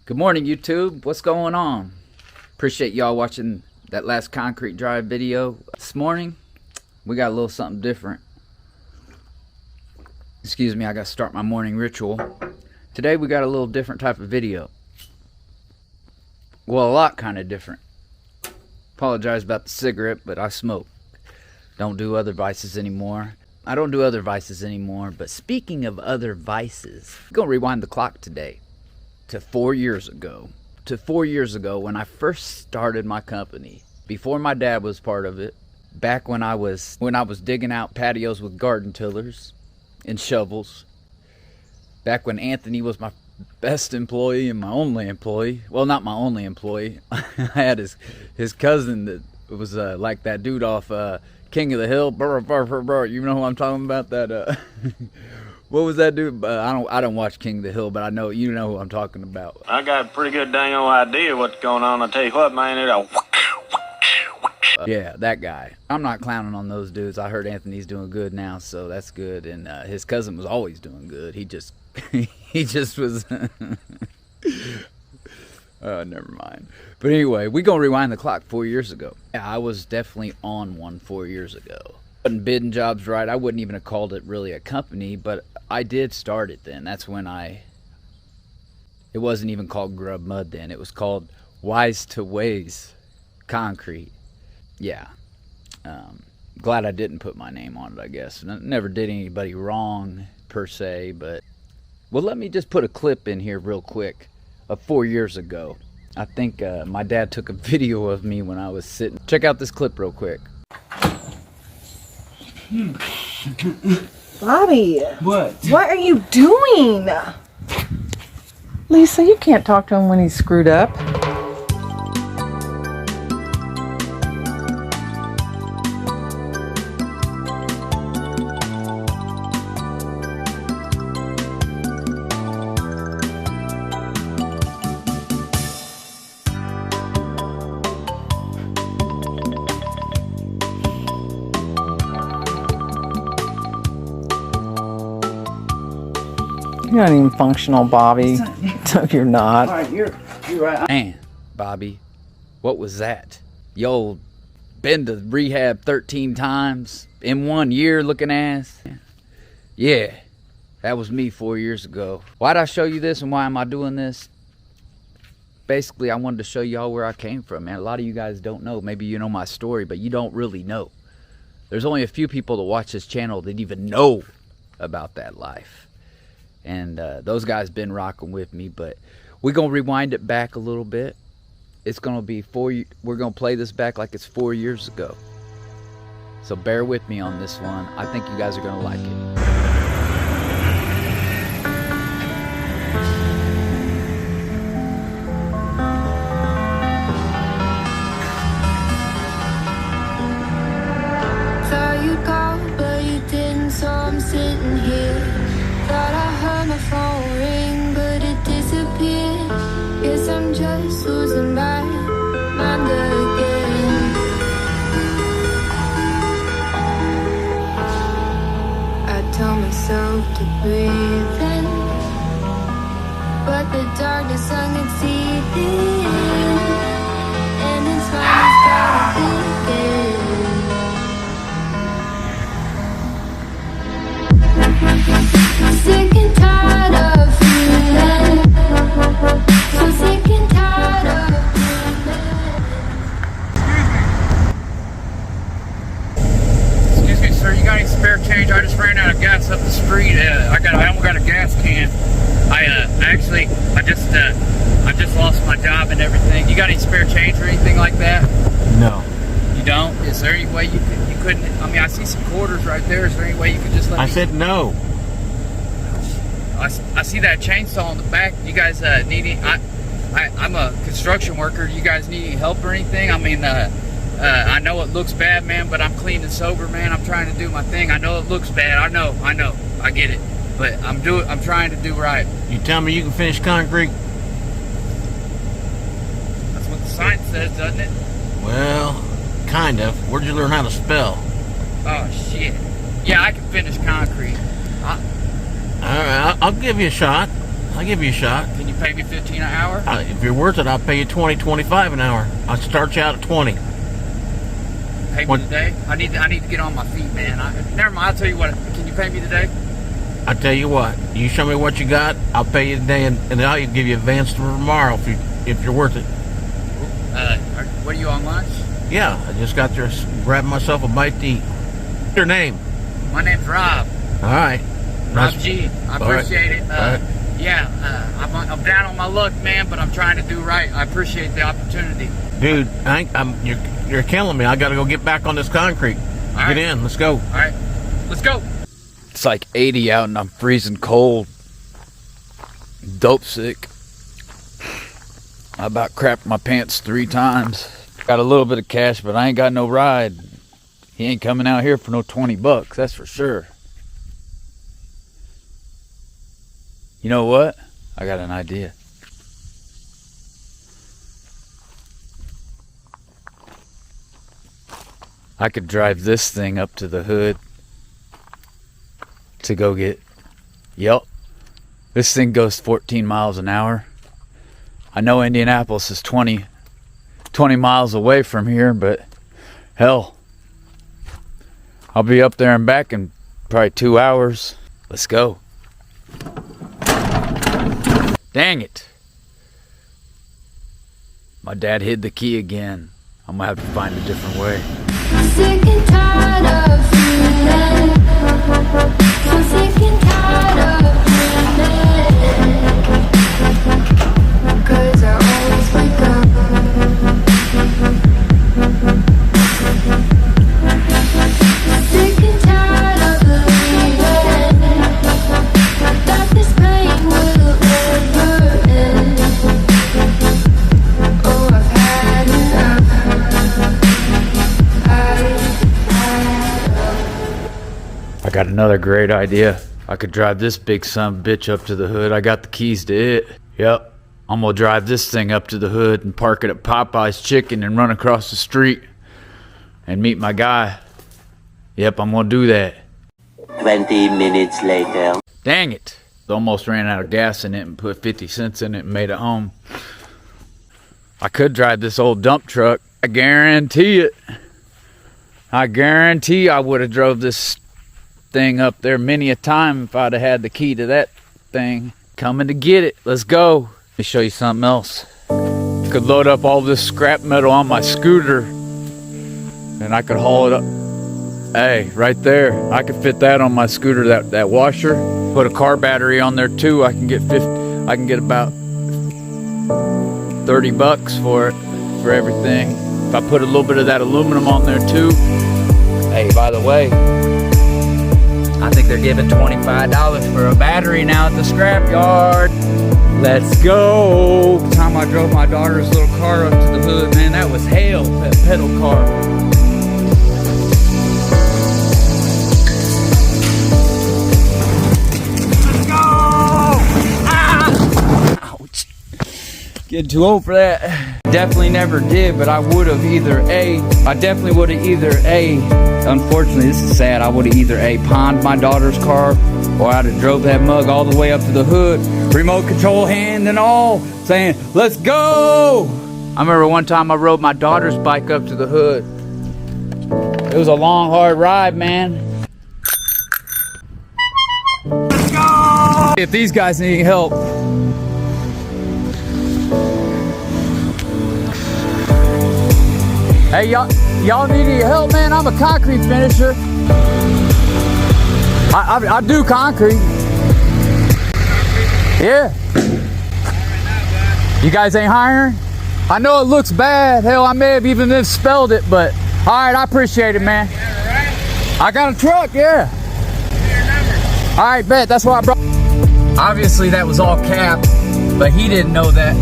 Good morning, YouTube. What's going on? Appreciate y'all watching that last concrete drive video. This morning, we got a little something different. Excuse me, I gotta start my morning ritual. Today, we got a little different type of video. Well, a lot kind of different. Apologize about the cigarette, but I smoke. Don't do other vices anymore. I don't do other vices anymore, but speaking of other vices, I'm gonna rewind the clock today to 4 years ago. To 4 years ago when I first started my company. Before my dad was part of it. Back when I was digging out patios with garden tillers and shovels. Back when Anthony was my best employee and my only employee. Well, not my only employee. I had his cousin that was like that dude off King of the Hill. Brr, brr, brr, brr. You know who I'm talking about? That what was that dude? I don't watch King of the Hill, but I know you know who I'm talking about. I got a pretty good dang old idea what's going on. I tell you what, man, yeah, that guy. I'm not clowning on those dudes. I heard Anthony's doing good now, so that's good. And his cousin was always doing good. He just was. Never mind. But anyway, we gonna rewind the clock 4 years ago. Yeah, I was definitely on one 4 years ago. Wasn't bidding jobs right. I wouldn't even have called it really a company, but I did start it then. That's when it wasn't even called Grub Mud then. It was called Wise to Ways Concrete. Yeah. Glad I didn't put my name on it, I guess. Never did anybody wrong per se, but well, let me just put a clip in here real quick of 4 years ago. I think my dad took a video of me when I was sitting. Check out this clip real quick. Bobby. What? What are you doing? Lisa, you can't talk to him when he's screwed up. You're not even functional, Bobby. No, you're not. All right, you're right. Man, Bobby, what was that? Yo, been to rehab 13 times in 1 year looking ass. Yeah, that was me 4 years ago. Why'd I show you this and why am I doing this? Basically, I wanted to show y'all where I came from, man. A lot of you guys don't know. Maybe you know my story, but you don't really know. There's only a few people that watch this channel that even know about that life. And those guys been rocking with me, but we're gonna rewind it back a little bit. It's gonna be we're gonna play this back like it's 4 years ago. So bear with me on this one. I think you guys are gonna like it. Thought you'd call, but you didn't, so I'm sitting here. Thought I heard my phone ring, but it disappeared. Guess I'm just losing my mind again. I tell myself to breathe in, but the darkness I can see it, and it's finally started sick and tired of feeling, so sick and tired of feeling. Excuse me, sir. You got any spare change? I just ran out of gas up the street. I almost got a gas can. I just lost my job and everything. You got any spare change or anything like that? No. You don't? Is there any way you couldn't? I mean, I see some quarters right there. Is there any way you could just let me? I said no. I see that chainsaw in the back. You guys need any? I'm a construction worker. You guys need any help or anything? I mean, I know it looks bad, man, but I'm clean and sober, man. I'm trying to do my thing. I know it looks bad. I know. I get it. But I'm trying to do right. You tell me you can finish concrete? That's what the sign says, doesn't it? Well, kind of. Where'd you learn how to spell? Oh, shit. Yeah, I can finish concrete. Alright, I'll give you a shot. I'll give you a shot. Can you pay me $15 an hour? If you're worth it, I'll pay you $20, $25 an hour. I'll start you out at 20. Pay me today? I need to get on my feet, man. Never mind. I'll tell you what. Can you pay me today? I tell you what. You show me what you got. I'll pay you today, and then I'll give you advance for tomorrow if you're worth it. What are you on lunch? Yeah, I just got there grabbing myself a bite to eat. What's your name? My name's Rob. All right. Rob G. I appreciate it. All right. Yeah, I'm down on my luck, man, but I'm trying to do right. I appreciate the opportunity. Dude, you're killing me. I got to go get back on this concrete. Get in. Let's go. All right. Let's go. It's like 80 out and I'm freezing cold. Dope sick. I about crapped my pants 3 times. Got a little bit of cash, but I ain't got no ride. He ain't coming out here for no $20, that's for sure. You know what? I got an idea. I could drive this thing up to the hood to go get... Yep. This thing goes 14 miles an hour. I know Indianapolis is 20 miles away from here, but hell, I'll be up there and back in probably 2 hours. Let's go. Dang it. My dad hid the key again. I'm gonna have to find a different way. Sick and tired of feeling. I'm sick and tired of feeling. 'Cause I always wake up. Sick and tired of believing that this pain will never end. Oh, I've had enough. I got another great idea. I could drive this big son of a bitch up to the hood. I got the keys to it. Yep. I'm gonna drive this thing up to the hood and park it at Popeye's Chicken and run across the street and meet my guy. Yep, I'm gonna do that. 20 minutes later. Dang it. Almost ran out of gas in it and put 50 cents in it and made it home. I could drive this old dump truck. I guarantee it. I guarantee I would have drove this thing up there many a time if I'd have had the key to that thing. Coming to get it. Let's go. Let me show you something else. Could load up all this scrap metal on my scooter and I could haul it up. Hey, right there. I could fit that on my scooter, that washer. Put a car battery on there too. I can get about $30 for it, for everything. If I put a little bit of that aluminum on there too. Hey, by the way, I think they're giving $25 for a battery now at the scrapyard. Let's go. The time I drove my daughter's little car up to the hood, man, that was hell, that pedal car. Let's go! Ah! Ouch. Getting too old for that. Definitely never did, but I would have unfortunately, this is sad, I would have either pawned my daughter's car or I'd have drove that mug all the way up to the hood, remote control hand and all, saying, let's go! I remember one time I rode my daughter's bike up to the hood. It was a long, hard ride, man. Let's go! If these guys need help. Hey, y'all need any help, man? I'm a concrete finisher. I do concrete. Yeah. You guys ain't hiring? I know it looks bad. Hell, I may have even misspelled it, but all right, I appreciate it, man. I got a truck, yeah. All right, bet. That's why I brought. Obviously, that was all cap, but he didn't know that.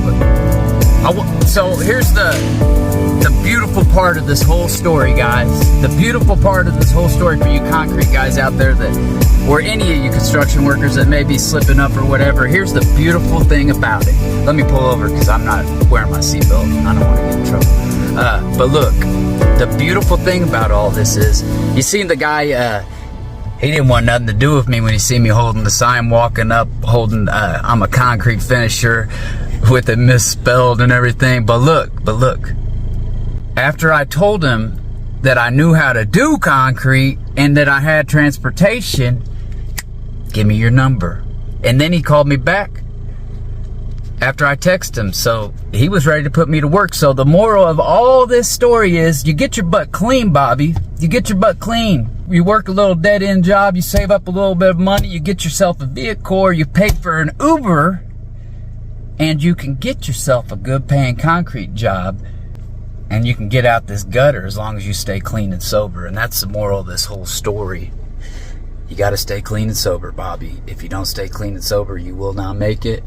So here's the beautiful part of this whole story, guys. The beautiful part of this whole story for you concrete guys out there or any of you construction workers that may be slipping up or whatever. Here's the beautiful thing about it. Let me pull over because I'm not wearing my seatbelt. I don't want to get in trouble. But look, the beautiful thing about all this is, you seen the guy He didn't want nothing to do with me when he seen me holding the sign, walking up, holding, I'm a concrete finisher with it misspelled and everything. But look, after I told him that I knew how to do concrete and that I had transportation, give me your number. And then he called me back after I texted him. So he was ready to put me to work. So the moral of all this story is you get your butt clean, Bobby. You get your butt clean. You work a little dead-end job, you save up a little bit of money, you get yourself a vehicle, or you pay for an Uber, and you can get yourself a good-paying concrete job, and you can get out this gutter as long as you stay clean and sober. And that's the moral of this whole story. You got to stay clean and sober, Bobby. If you don't stay clean and sober, you will not make it.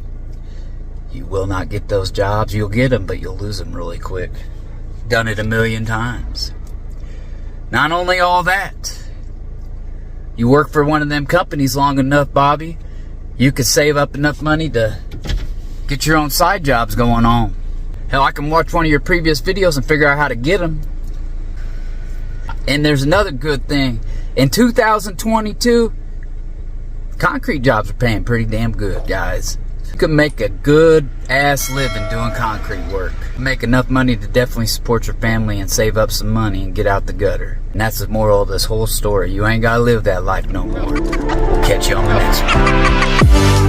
You will not get those jobs. You'll get them, but you'll lose them really quick. Done it a million times. Not only all that, you work for one of them companies long enough, Bobby, you could save up enough money to get your own side jobs going on. Hell, I can watch one of your previous videos and figure out how to get them. And there's another good thing. In 2022, concrete jobs are paying pretty damn good, guys. You can make a good ass living doing concrete work. Make enough money to definitely support your family and save up some money and get out the gutter. And that's the moral of this whole story. You ain't gotta live that life no more. We'll catch you on the next one.